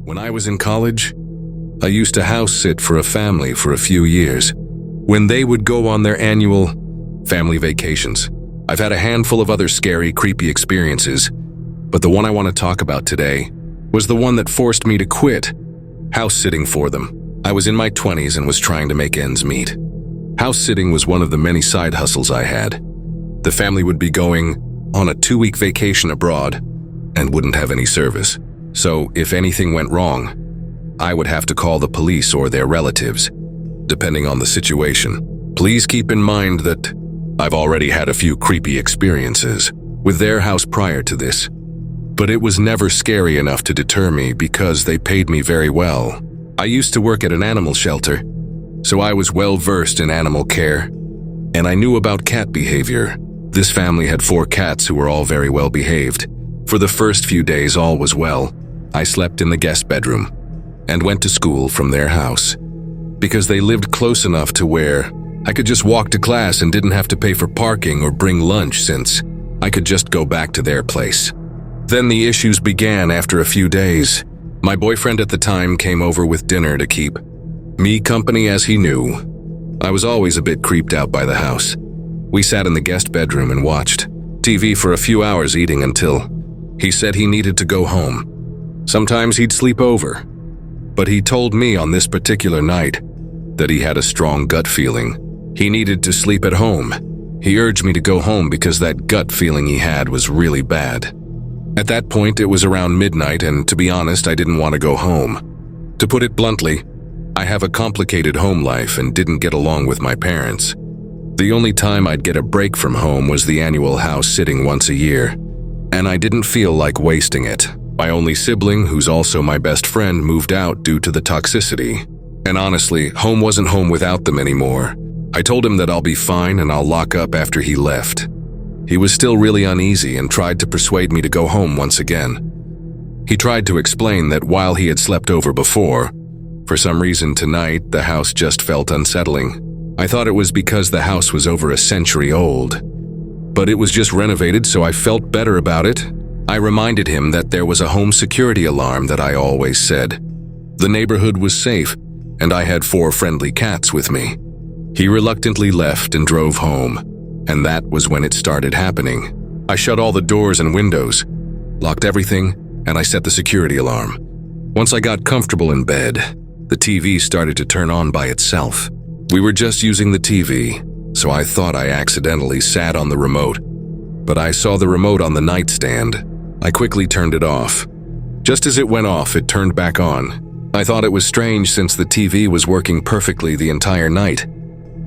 When I was in college, I used to house sit for a family for a few years when they would go on their annual family vacations. I've had a handful of other scary, creepy experiences, but the one I want to talk about today was the one that forced me to quit house sitting for them. I was in my 20s and was trying to make ends meet. House sitting was one of the many side hustles I had. The family would be going on a 2-week vacation abroad and wouldn't have any service. So if anything went wrong, I would have to call the police or their relatives, depending on the situation. Please keep in mind that I've already had a few creepy experiences with their house prior to this, but it was never scary enough to deter me because they paid me very well. I used to work at an animal shelter, so I was well versed in animal care, and I knew about cat behavior. This family had 4 cats who were all very well behaved. For the first few days, all was well. I slept in the guest bedroom and went to school from their house because they lived close enough to where I could just walk to class and didn't have to pay for parking or bring lunch since I could just go back to their place. Then the issues began after a few days. My boyfriend at the time came over with dinner to keep me company as he knew I was always a bit creeped out by the house. We sat in the guest bedroom and watched TV for a few hours eating until he said he needed to go home. Sometimes he'd sleep over, but he told me on this particular night that he had a strong gut feeling he needed to sleep at home. He urged me to go home because that gut feeling he had was really bad. At that point, it was around midnight, and to be honest, I didn't want to go home. To put it bluntly, I have a complicated home life and didn't get along with my parents. The only time I'd get a break from home was the annual house sitting once a year, and I didn't feel like wasting it. My only sibling, who's also my best friend, moved out due to the toxicity. And honestly, home wasn't home without them anymore. I told him that I'll be fine and I'll lock up after he left. He was still really uneasy and tried to persuade me to go home once again. He tried to explain that while he had slept over before, for some reason tonight the house just felt unsettling. I thought it was because the house was over a century old, but it was just renovated, so I felt better about it. I reminded him that there was a home security alarm that I always said. The neighborhood was safe, and I had 4 friendly cats with me. He reluctantly left and drove home, and that was when it started happening. I shut all the doors and windows, locked everything, and I set the security alarm. Once I got comfortable in bed, the TV started to turn on by itself. We were just using the TV, so I thought I accidentally sat on the remote, but I saw the remote on the nightstand. I quickly turned it off. Just as it went off, it turned back on. I thought it was strange since the TV was working perfectly the entire night.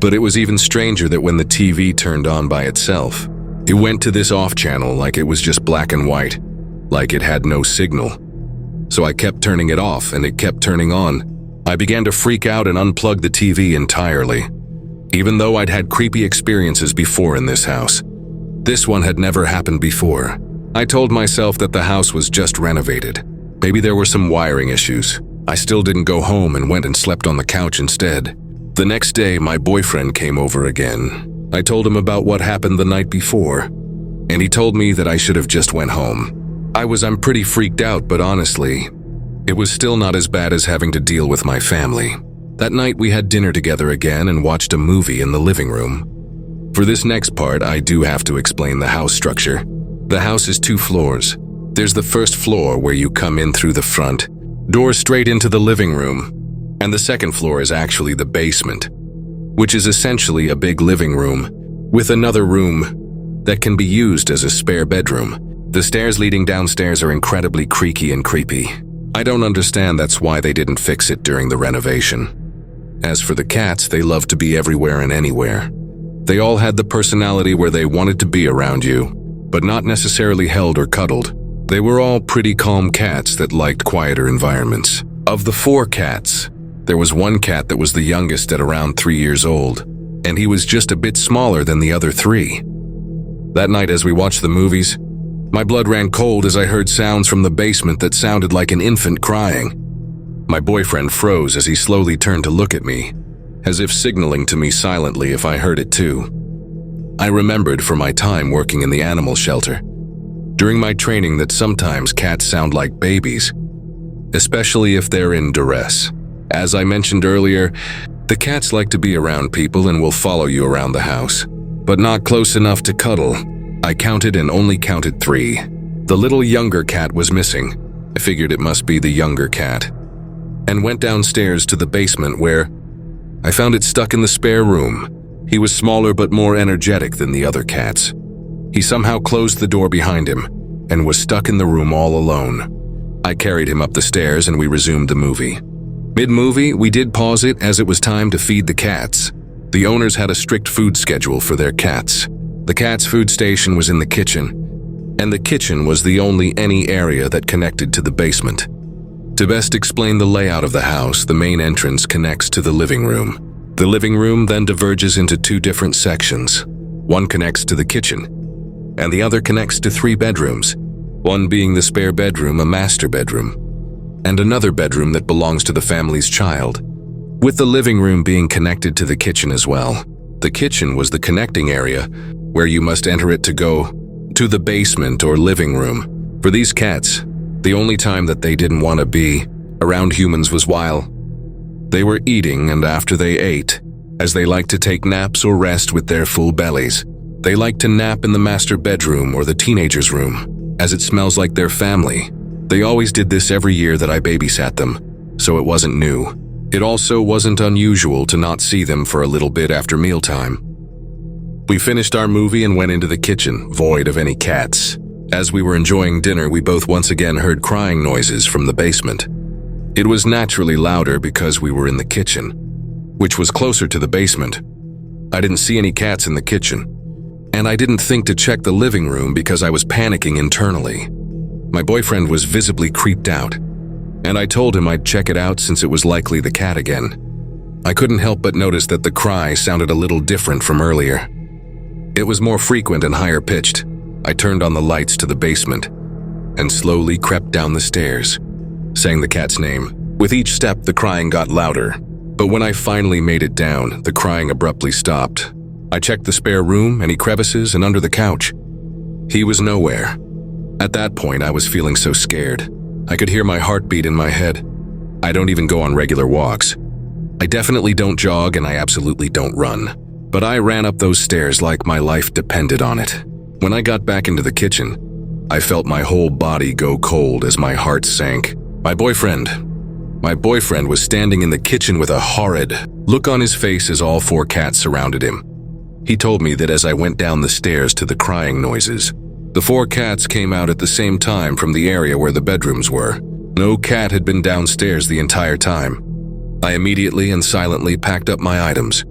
But it was even stranger that when the TV turned on by itself, it went to this off channel like it was just black and white, like it had no signal. So I kept turning it off and it kept turning on. I began to freak out and unplug the TV entirely. Even though I'd had creepy experiences before in this house, this one had never happened before. I told myself that the house was just renovated. Maybe there were some wiring issues. I still didn't go home and went and slept on the couch instead. The next day, my boyfriend came over again. I told him about what happened the night before, and he told me that I should have just went home. I'm pretty freaked out, but honestly, it was still not as bad as having to deal with my family. That night, we had dinner together again and watched a movie in the living room. For this next part, I do have to explain the house structure. The house is 2 floors. There's the first floor where you come in through the front, door straight into the living room. And the second floor is actually the basement, which is essentially a big living room with another room that can be used as a spare bedroom. The stairs leading downstairs are incredibly creaky and creepy. I don't understand that's why they didn't fix it during the renovation. As for the cats, they love to be everywhere and anywhere. They all had the personality where they wanted to be around you, but not necessarily held or cuddled. They were all pretty calm cats that liked quieter environments. Of the 4 cats, there was one cat that was the youngest at around 3 years old, and he was just a bit smaller than the other 3. That night as we watched the movies, my blood ran cold as I heard sounds from the basement that sounded like an infant crying. My boyfriend froze as he slowly turned to look at me, as if signaling to me silently if I heard it too. I remembered from my time working in the animal shelter during my training that sometimes cats sound like babies, especially if they're in duress. As I mentioned earlier, the cats like to be around people and will follow you around the house, but not close enough to cuddle. I counted and only counted 3. The little younger cat was missing. I figured it must be the younger cat, and went downstairs to the basement where I found it stuck in the spare room. He was smaller but more energetic than the other cats. He somehow closed the door behind him and was stuck in the room all alone. I carried him up the stairs and we resumed the movie. Mid-movie, we did pause it as it was time to feed the cats. The owners had a strict food schedule for their cats. The cats' food station was in the kitchen, and the kitchen was the only any area that connected to the basement. To best explain the layout of the house, the main entrance connects to the living room. The living room then diverges into 2 different sections. One connects to the kitchen, and the other connects to 3 bedrooms, one being the spare bedroom, a master bedroom, and another bedroom that belongs to the family's child, with the living room being connected to the kitchen as well. The kitchen was the connecting area where you must enter it to go to the basement or living room. For these cats, the only time that they didn't want to be around humans was while they were eating and after they ate, as they like to take naps or rest with their full bellies. They like to nap in the master bedroom or the teenager's room, as it smells like their family. They always did this every year that I babysat them, so it wasn't new. It also wasn't unusual to not see them for a little bit after mealtime. We finished our movie and went into the kitchen, void of any cats. As we were enjoying dinner, we both once again heard crying noises from the basement. It was naturally louder because we were in the kitchen, which was closer to the basement. I didn't see any cats in the kitchen, and I didn't think to check the living room because I was panicking internally. My boyfriend was visibly creeped out, and I told him I'd check it out since it was likely the cat again. I couldn't help but notice that the cry sounded a little different from earlier. It was more frequent and higher pitched. I turned on the lights to the basement and slowly crept down the stairs, saying the cat's name. With each step, the crying got louder, but when I finally made it down, the crying abruptly stopped. I checked the spare room, any crevices, and under the couch. He was nowhere. At that point, I was feeling so scared. I could hear my heartbeat in my head. I don't even go on regular walks. I definitely don't jog and I absolutely don't run. But I ran up those stairs like my life depended on it. When I got back into the kitchen, I felt my whole body go cold as my heart sank. My boyfriend was standing in the kitchen with a horrid look on his face as all 4 cats surrounded him. He told me that as I went down the stairs to the crying noises, the 4 cats came out at the same time from the area where the bedrooms were. No cat had been downstairs the entire time. I immediately and silently packed up my items,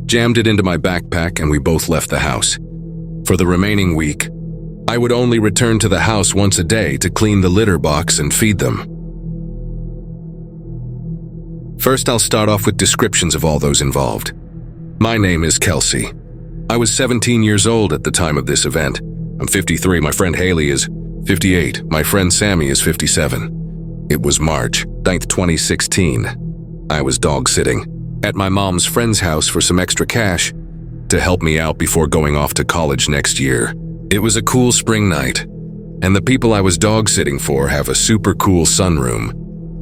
jammed it into my backpack, and we both left the house. For the remaining week, I would only return to the house once a day to clean the litter box and feed them. First, I'll start off with descriptions of all those involved. My name is Kelsey. I was 17 years old at the time of this event. I'm 53, my friend Haley is 58, my friend Sammy is 57. It was March 9th, 2016. I was dog-sitting at my mom's friend's house for some extra cash to help me out before going off to college next year. It was a cool spring night, and the people I was dog-sitting for have a super cool sunroom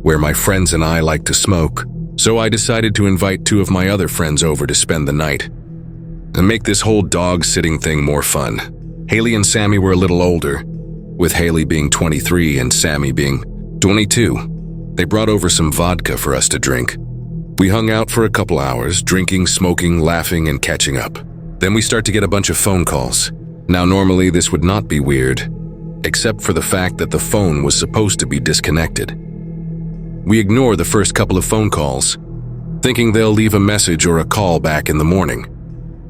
where my friends and I like to smoke, so I decided to invite 2 of my other friends over to spend the night and make this whole dog-sitting thing more fun. Haley and Sammy were a little older, with Haley being 23 and Sammy being 22. They brought over some vodka for us to drink. We hung out for a couple hours, drinking, smoking, laughing, and catching up. Then we start to get a bunch of phone calls. Now normally this would not be weird, except for the fact that the phone was supposed to be disconnected. We ignore the first couple of phone calls, thinking they'll leave a message or a call back in the morning.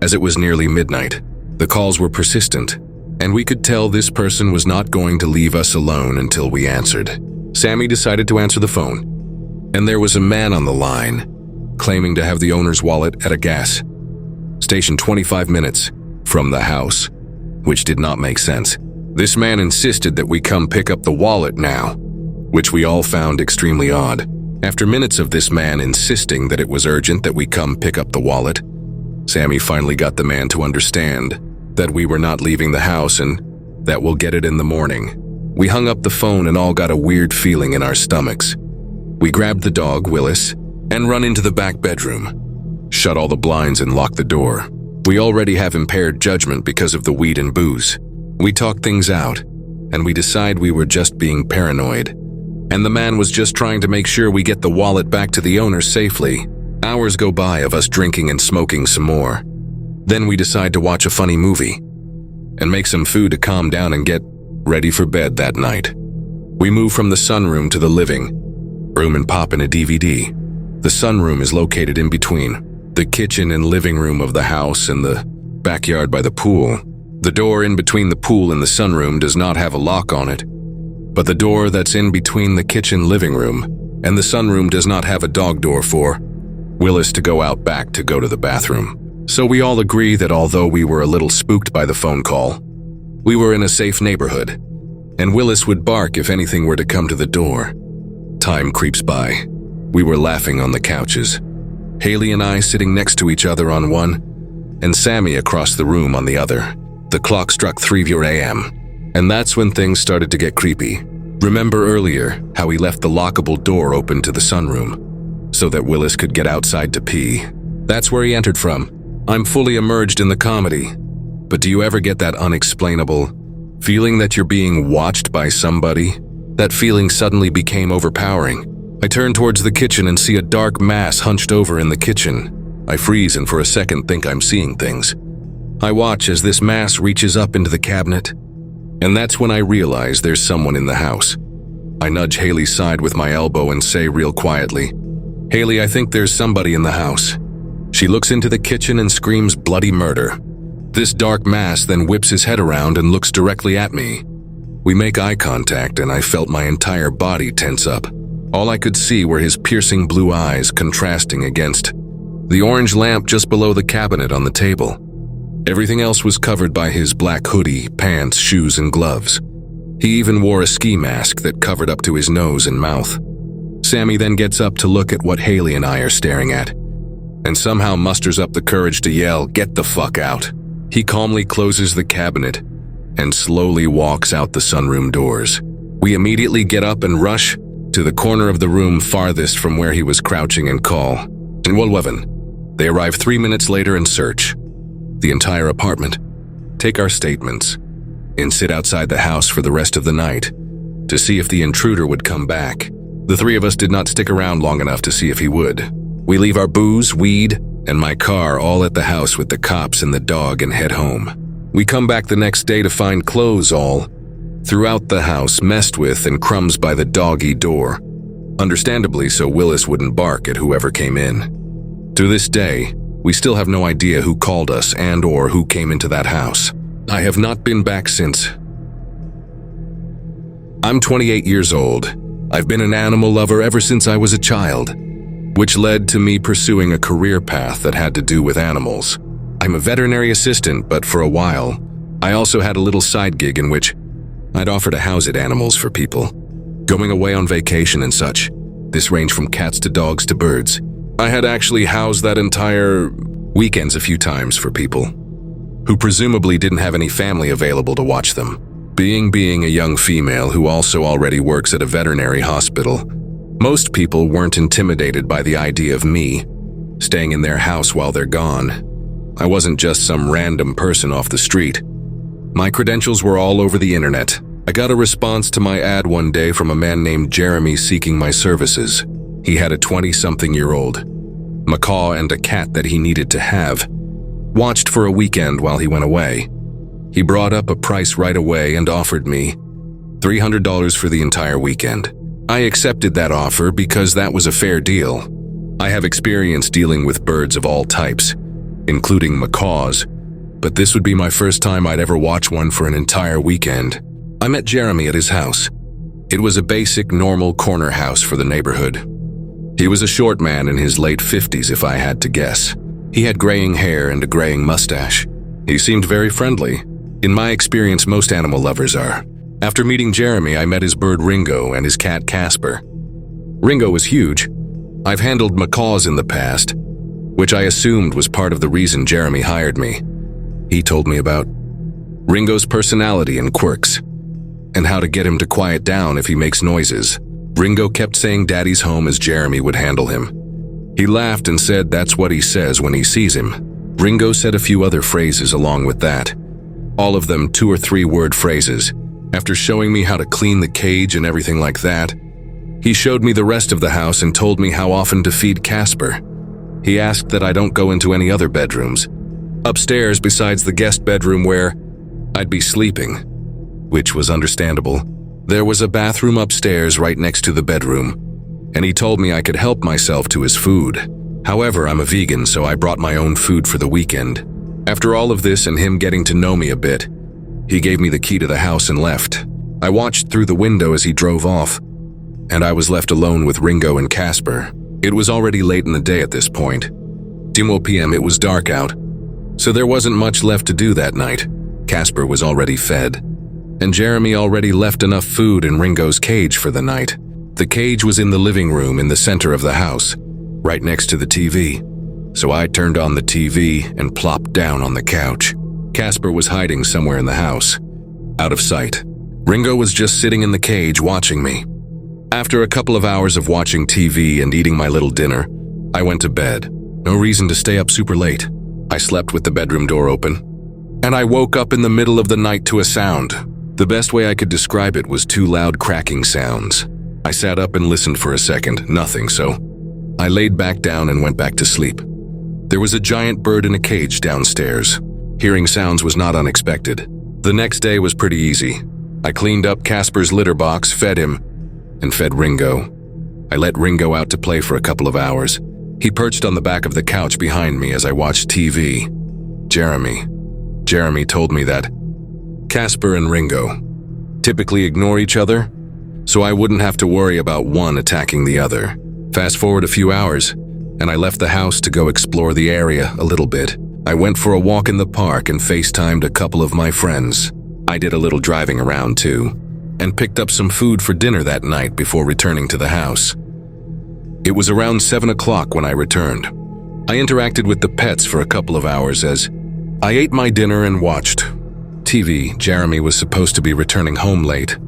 As it was nearly midnight, the calls were persistent, and we could tell this person was not going to leave us alone until we answered. Sammy decided to answer the phone, and there was a man on the line, claiming to have the owner's wallet at a gas station 25 minutes from the house, which did not make sense. This man insisted that we come pick up the wallet now, which we all found extremely odd. After minutes of this man insisting that it was urgent that we come pick up the wallet, Sammy finally got the man to understand that we were not leaving the house and that we'll get it in the morning. We hung up the phone and all got a weird feeling in our stomachs. We grabbed the dog, Willis, and run into the back bedroom. Shut all the blinds and lock the door. We already have impaired judgment because of the weed and booze. We talk things out, and we decide we were just being paranoid. And the man was just trying to make sure we get the wallet back to the owner safely. Hours go by of us drinking and smoking some more. Then we decide to watch a funny movie and make some food to calm down and get ready for bed that night. We move from the sunroom to the living room and pop in a DVD. The sunroom is located in between the kitchen and living room of the house and the backyard by the pool. The door in between the pool and the sunroom does not have a lock on it, but the door that's in between the kitchen living room and the sunroom does not have a dog door for Willis to go out back to go to the bathroom. So we all agree that although we were a little spooked by the phone call, we were in a safe neighborhood, and Willis would bark if anything were to come to the door. Time creeps by. We were laughing on the couches. Haley and I sitting next to each other on one, and Sammy across the room on the other. The clock struck 3 a.m., and that's when things started to get creepy. Remember earlier how we left the lockable door open to the sunroom so that Willis could get outside to pee? That's where he entered from. I'm fully immersed in the comedy. But do you ever get that unexplainable feeling that you're being watched by somebody? That feeling suddenly became overpowering. I turn towards the kitchen and see a dark mass hunched over in the kitchen. I freeze and for a second think I'm seeing things. I watch as this mass reaches up into the cabinet, and that's when I realize there's someone in the house. I nudge Haley's side with my elbow and say real quietly, "Haley, I think there's somebody in the house." She looks into the kitchen and screams bloody murder. This dark mass then whips his head around and looks directly at me. We make eye contact and I felt my entire body tense up. All I could see were his piercing blue eyes contrasting against the orange lamp just below the cabinet on the table. Everything else was covered by his black hoodie, pants, shoes, and gloves. He even wore a ski mask that covered up to his nose and mouth. Sammy then gets up to look at what Haley and I are staring at, and somehow musters up the courage to yell, "Get the fuck out." He calmly closes the cabinet and slowly walks out the sunroom doors. We immediately get up and rush to the corner of the room farthest from where he was crouching and call 911. They arrive 3 minutes later and search the entire apartment, take our statements, and sit outside the house for the rest of the night to see if the intruder would come back. The three of us did not stick around long enough to see if he would. We leave our booze, weed, and my car all at the house with the cops and the dog and head home. We come back the next day to find clothes all throughout the house messed with and crumbs by the doggy door. Understandably so Willis wouldn't bark at whoever came in. To this day, we still have no idea who called us and or who came into that house. I have not been back since. I'm 28 years old. I've been an animal lover ever since I was a child, which led to me pursuing a career path that had to do with animals. I'm a veterinary assistant, but for a while, I also had a little side gig in which I'd offer to house-it animals for people, going away on vacation and such. This ranged from cats to dogs to birds. I had actually housed that entire weekends a few times for people who presumably didn't have any family available to watch them. Being a young female who also already works at a veterinary hospital, most people weren't intimidated by the idea of me staying in their house while they're gone. I wasn't just some random person off the street. My credentials were all over the internet. I got a response to my ad one day from a man named Jeremy seeking my services. He had a 20-something-year-old macaw and a cat that he needed to have watched for a weekend while he went away. He brought up a price right away and offered me $300 for the entire weekend. I accepted that offer because that was a fair deal. I have experience dealing with birds of all types, including macaws, but this would be my first time I'd ever watch one for an entire weekend. I met Jeremy at his house. It was a basic, normal corner house for the neighborhood. He was a short man in his late 50s, if I had to guess. He had graying hair and a graying mustache. He seemed very friendly. In my experience, most animal lovers are. After meeting Jeremy, I met his bird Ringo and his cat Casper. Ringo was huge. I've handled macaws in the past, which I assumed was part of the reason Jeremy hired me. He told me about Ringo's personality and quirks, and how to get him to quiet down if he makes noises. Ringo kept saying Daddy's home as Jeremy would handle him. He laughed and said that's what he says when he sees him. Ringo said a few other phrases along with that. All of them 2 or 3 word phrases. After showing me how to clean the cage and everything like that, he showed me the rest of the house and told me how often to feed Casper. He asked that I don't go into any other bedrooms. Upstairs, besides the guest bedroom where I'd be sleeping, which was understandable, there was a bathroom upstairs right next to the bedroom, and he told me I could help myself to his food. However, I'm a vegan, so I brought my own food for the weekend. After all of this and him getting to know me a bit, he gave me the key to the house and left. I watched through the window as he drove off, and I was left alone with Ringo and Casper. It was already late in the day at this point. 10 p.m. It was dark out, so there wasn't much left to do that night. Casper was already fed, and Jeremy already left enough food in Ringo's cage for the night. The cage was in the living room in the center of the house, right next to the TV. So I turned on the TV and plopped down on the couch. Casper was hiding somewhere in the house, out of sight. Ringo was just sitting in the cage watching me. After a couple of hours of watching TV and eating my little dinner, I went to bed. No reason to stay up super late. I slept with the bedroom door open, and I woke up in the middle of the night to a sound. The best way I could describe it was 2 loud cracking sounds. I sat up and listened for a second, nothing, so I laid back down and went back to sleep. There was a giant bird in a cage downstairs. Hearing sounds was not unexpected. The next day was pretty easy. I cleaned up Casper's litter box, fed him, and fed Ringo. I let Ringo out to play for a couple of hours. He perched on the back of the couch behind me as I watched TV. Jeremy told me that Casper and Ringo typically ignore each other, so I wouldn't have to worry about one attacking the other. Fast forward a few hours, and I left the house to go explore the area a little bit. I went for a walk in the park and FaceTimed a couple of my friends. I did a little driving around too, and picked up some food for dinner that night before returning to the house. It was around 7 o'clock when I returned. I interacted with the pets for a couple of hours as I ate my dinner and watched TV. Jeremy was supposed to be returning home late.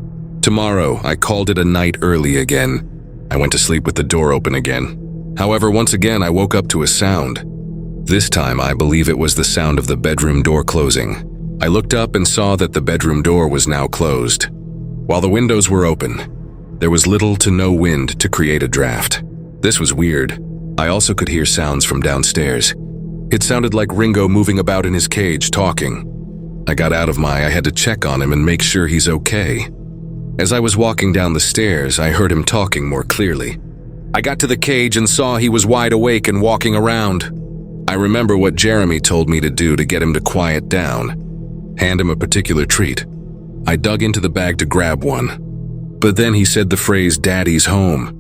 Tomorrow, I called it a night early again. I went to sleep with the door open again. However, once again, I woke up to a sound. This time, I believe it was the sound of the bedroom door closing. I looked up and saw that the bedroom door was now closed. While the windows were open, there was little to no wind to create a draft. This was weird. I also could hear sounds from downstairs. It sounded like Ringo moving about in his cage, talking. I got out of I had to check on him and make sure he's okay. As I was walking down the stairs, I heard him talking more clearly. I got to the cage and saw he was wide awake and walking around. I remember what Jeremy told me to do to get him to quiet down. Hand him a particular treat. I dug into the bag to grab one. But then he said the phrase, "Daddy's home."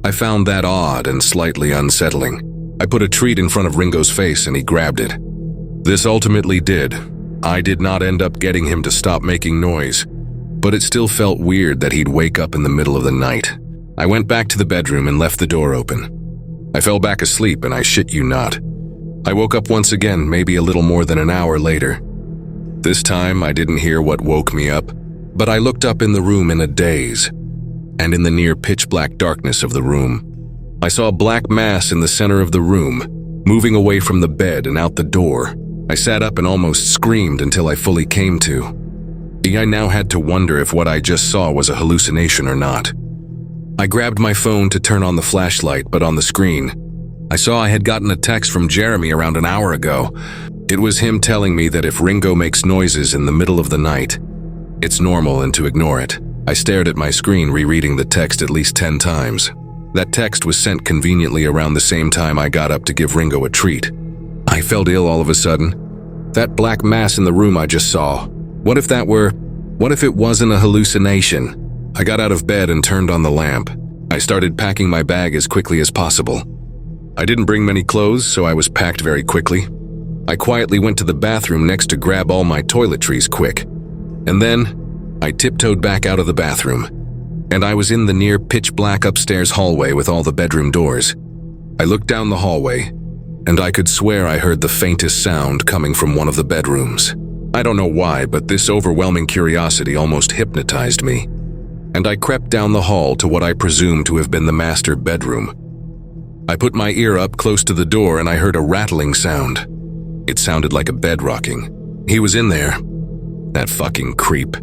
I found that odd and slightly unsettling. I put a treat in front of Ringo's face and he grabbed it. This ultimately did. I did not end up getting him to stop making noise, but it still felt weird that he'd wake up in the middle of the night. I went back to the bedroom and left the door open. I fell back asleep and I shit you not. I woke up once again, maybe a little more than an hour later. This time I didn't hear what woke me up, but I looked up in the room in a daze, and in the near pitch-black darkness of the room, I saw a black mass in the center of the room, moving away from the bed and out the door. I sat up and almost screamed until I fully came to. I now had to wonder if what I just saw was a hallucination or not. I grabbed my phone to turn on the flashlight, but on the screen, I saw I had gotten a text from Jeremy around an hour ago. It was him telling me that if Ringo makes noises in the middle of the night, it's normal and to ignore it. I stared at my screen, rereading the text at least 10 times. That text was sent conveniently around the same time I got up to give Ringo a treat. I felt ill all of a sudden. That black mass in the room I just saw. What if it wasn't a hallucination? I got out of bed and turned on the lamp. I started packing my bag as quickly as possible. I didn't bring many clothes, so I was packed very quickly. I quietly went to the bathroom next to grab all my toiletries quick. And then, I tiptoed back out of the bathroom, and I was in the near pitch-black upstairs hallway with all the bedroom doors. I looked down the hallway, and I could swear I heard the faintest sound coming from one of the bedrooms. I don't know why, but this overwhelming curiosity almost hypnotized me. and I crept down the hall to what I presumed to have been the master bedroom. I put my ear up close to the door and I heard a rattling sound. It sounded like a bed rocking. He was in there. That fucking creep.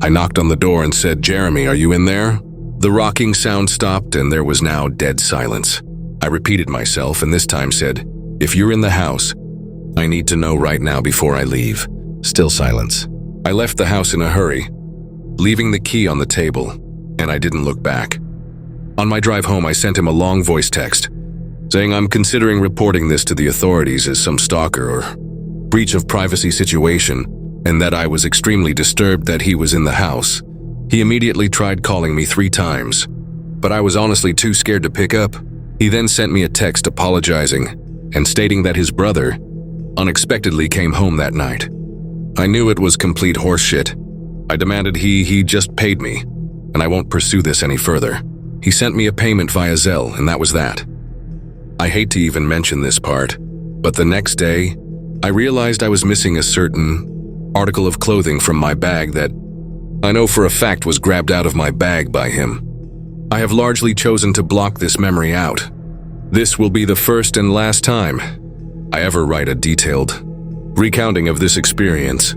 I knocked on the door and said, "Jeremy, are you in there?" The rocking sound stopped and there was now dead silence. I repeated myself and this time said, "If you're in the house, I need to know right now before I leave." Still silence. I left the house in a hurry, leaving the key on the table, and I didn't look back. On my drive home, I sent him a long voice text, saying I'm considering reporting this to the authorities as some stalker or breach of privacy situation, and that I was extremely disturbed that he was in the house. He immediately tried calling me 3 times, but I was honestly too scared to pick up. He then sent me a text apologizing and stating that his brother unexpectedly came home that night. I knew it was complete horseshit. I demanded he just paid me, and I won't pursue this any further. He sent me a payment via Zelle, and that was that. I hate to even mention this part, but the next day, I realized I was missing a certain article of clothing from my bag that I know for a fact was grabbed out of my bag by him. I have largely chosen to block this memory out. This will be the first and last time I ever write a detailed recounting of this experience.